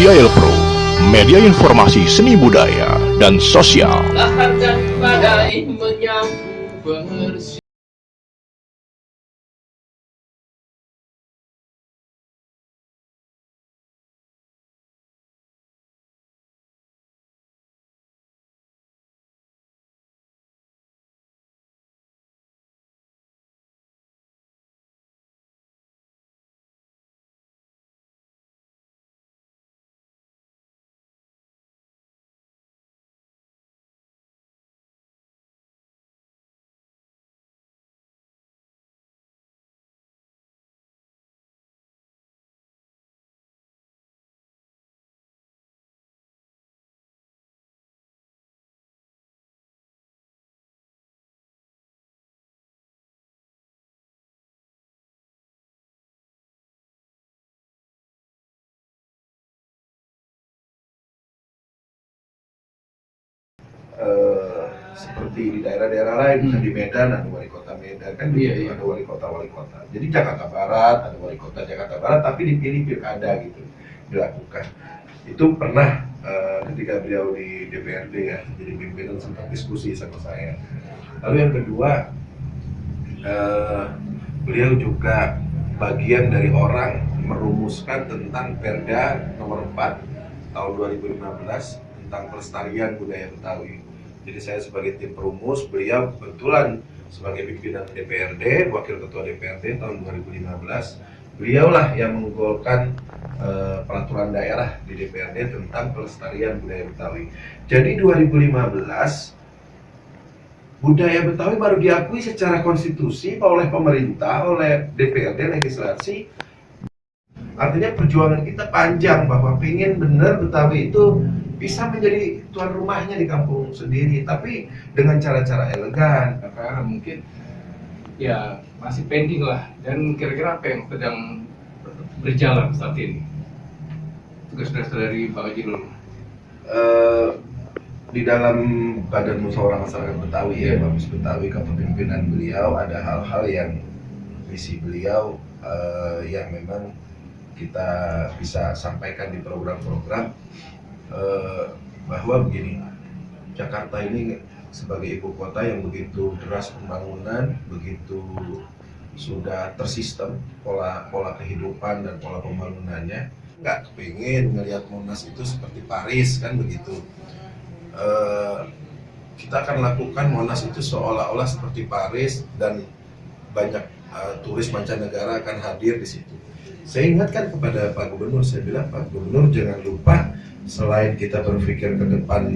Media Pro, media informasi seni budaya dan sosial. Lahar dan badai menyapu bersih. Seperti di daerah-daerah lain, misalnya di Medan ada wali kota Medan kan, ada wali kota. Jadi Jakarta Barat ada wali kota Jakarta Barat, tapi dipilih pilkada gitu dilakukan. Itu pernah ketika beliau di DPRD ya, jadi pimpinan sempat diskusi sama saya. Lalu yang kedua, beliau juga bagian dari orang merumuskan tentang Perda nomor 4 tahun 2015 tentang pelestarian budaya Betawi. Jadi saya sebagai tim perumus, beliau kebetulan sebagai pimpinan DPRD, wakil ketua DPRD tahun 2015, beliaulah yang menggolkan peraturan daerah di DPRD tentang pelestarian budaya Betawi. Jadi 2015 budaya Betawi baru diakui secara konstitusi oleh pemerintah, oleh DPRD legislasi. Artinya perjuangan kita panjang bahwa pengen benar Betawi itu bisa menjadi tuan rumahnya di kampung sendiri, tapi dengan cara-cara elegan. Karena mungkin ya masih pending lah. Dan kira-kira apa yang sedang berjalan saat ini? Tugas-tugas dari Pak Haji dulu. Di dalam Badan Musyawarah Masyarakat Betawi ya, Babis Betawi, kepemimpinan beliau ada hal-hal yang visi beliau yang memang kita bisa sampaikan di program-program, bahwa begini, Jakarta ini sebagai ibu kota yang begitu deras pembangunan, begitu sudah tersistem pola kehidupan dan pola pembangunannya, nggak kepingin ngelihat Monas itu seperti Paris kan begitu. Kita akan lakukan Monas itu seolah-olah seperti Paris dan banyak turis mancanegara akan hadir di situ. Saya ingatkan kepada Pak Gubernur, saya bilang, Pak Gubernur jangan lupa, selain kita berpikir ke depan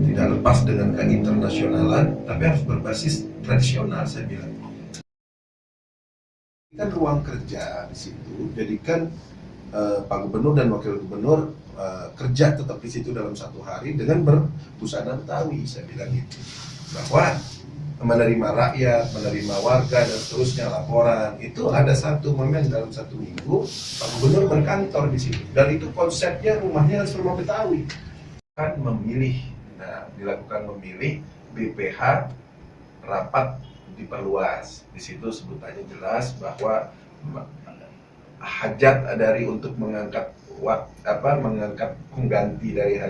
tidak lepas dengan keinternasionalan, tapi harus berbasis tradisional, saya bilang. Jadikan ruang kerja di situ, jadikan Pak Gubernur dan Wakil Gubernur kerja tetap di situ dalam satu hari dengan berbusana Betawi, saya bilang gitu. Bahwa menerima rakyat, menerima warga dan seterusnya laporan, itu ada satu momen dalam satu minggu Pak Gubernur berkantor di situ, dan itu konsepnya rumahnya harus rumah Betawi. Kan memilih, dilakukan memilih, BPH rapat diperluas. Di situ sebutannya jelas bahwa hajat dari untuk mengangkat pengganti dari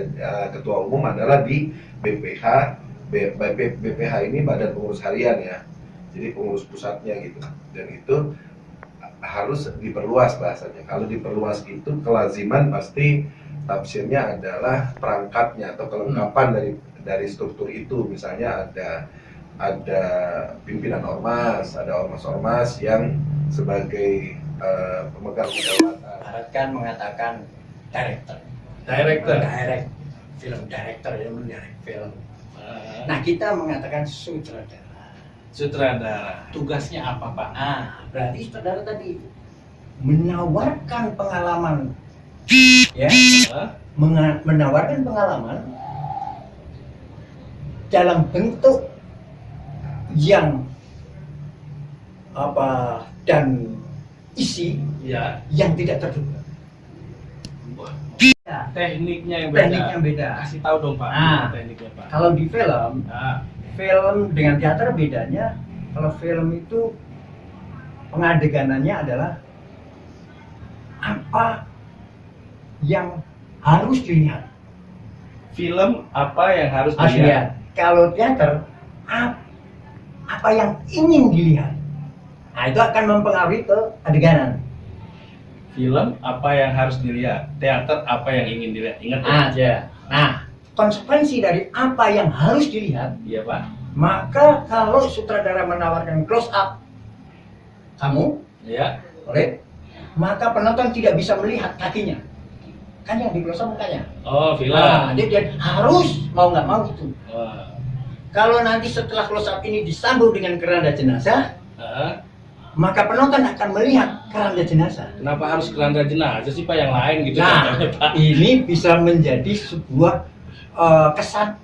ketua umum adalah di BPH. BPH ini Badan Pengurus Harian ya, jadi pengurus pusatnya gitu, dan itu harus diperluas bahasanya. Kalau diperluas itu kelaziman pasti tafsirnya adalah perangkatnya atau kelengkapan dari struktur itu. Misalnya ada pimpinan ormas, ada ormas-ormas yang sebagai pemegang kedaulatan. Kan mengatakan director, film director yang mendirect film. Nah, kita mengatakan sutradara. Tugasnya apa, Pak? Berarti sutradara tadi menawarkan pengalaman, ya, menawarkan pengalaman dalam bentuk yang dan isi yang tidak terduga. Tekniknya yang beda. Kasih tahu dong, Pak. Tekniknya, Pak. Kalau di film dengan teater bedanya, kalau film itu pengadeganannya adalah apa yang harus dilihat. Film apa yang harus Harus dilihat? dilihat. Kalau teater, apa yang ingin dilihat. Nah, itu akan mempengaruhi ke adeganan. Film apa yang harus dilihat? Teater apa yang ingin dilihat? Ingat ya? Aja. Nah, konsekuensi dari apa yang harus dilihat, Iya Pak. maka kalau sutradara menawarkan close up kamu, Iya. oleh, maka penonton tidak bisa melihat kakinya. Kan yang di close up mukanya. Oh, film. Nah, dia harus mau nggak mau itu. Wah. Kalau nanti setelah close up ini disambung dengan keranda jenazah, Hah? maka penonton akan melihat keranda jenazah. Kenapa harus keranda jenazah sih Pak, yang lain gitu? Nah, contohnya, Pak? ini bisa menjadi sebuah kesan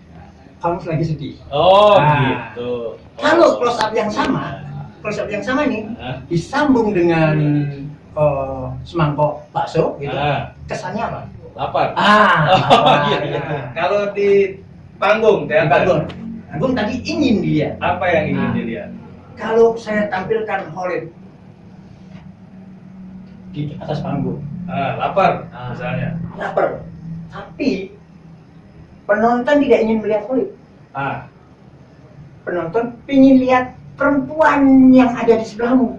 kamu lagi sedih. Oh, Nah, gitu. Kalau close up yang sama nih Hah? disambung dengan semangkok bakso, gitu. Kesannya apa? Lapar. Lapar. Iya, iya. Kalau di panggung Di teater, panggung tadi ingin dilihat. apa yang ingin Nah. dilihat? Kalau saya tampilkan Khalid di atas panggung, Lapar, Ah. misalnya. lapar, tapi penonton tidak ingin melihat Khalid. Penonton ingin lihat perempuan yang ada di sebelahmu,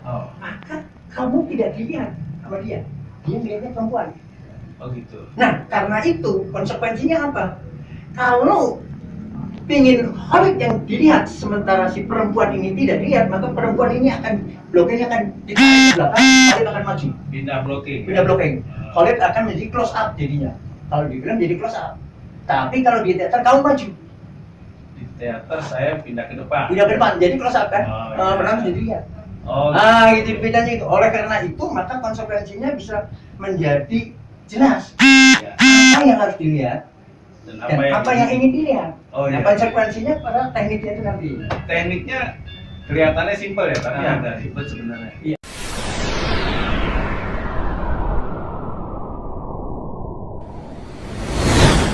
Oh, maka kamu tidak dilihat sama dia. Dia melihatnya perempuan. oh gitu. Nah, karena itu konsekuensinya apa? Kalau ingin Khalid yang dilihat sementara si perempuan ini tidak dilihat, maka perempuan ini bloknya akan ditarik ke belakang, Khalid akan maju. Pindah blocking. Pindah blocking. Khalid akan menjadi close up jadinya. Kalau di film jadi close up. Tapi kalau di teater kamu maju, Di teater saya pindah ke depan. pindah ke depan jadi close up kan? Oh, iya. Penonton jadi lihat. Oh, Itu bedanya itu. Oleh karena itu maka konsekuensinya bisa menjadi jelas iya. apa yang harus dilihat Dan dan apa yang ingin dilihat. Oh, Nah, iya. konsekuensinya pada tekniknya itu nanti. Tekniknya kelihatannya simpel ya, tapi Ah. agak ribet sebenarnya. Iya.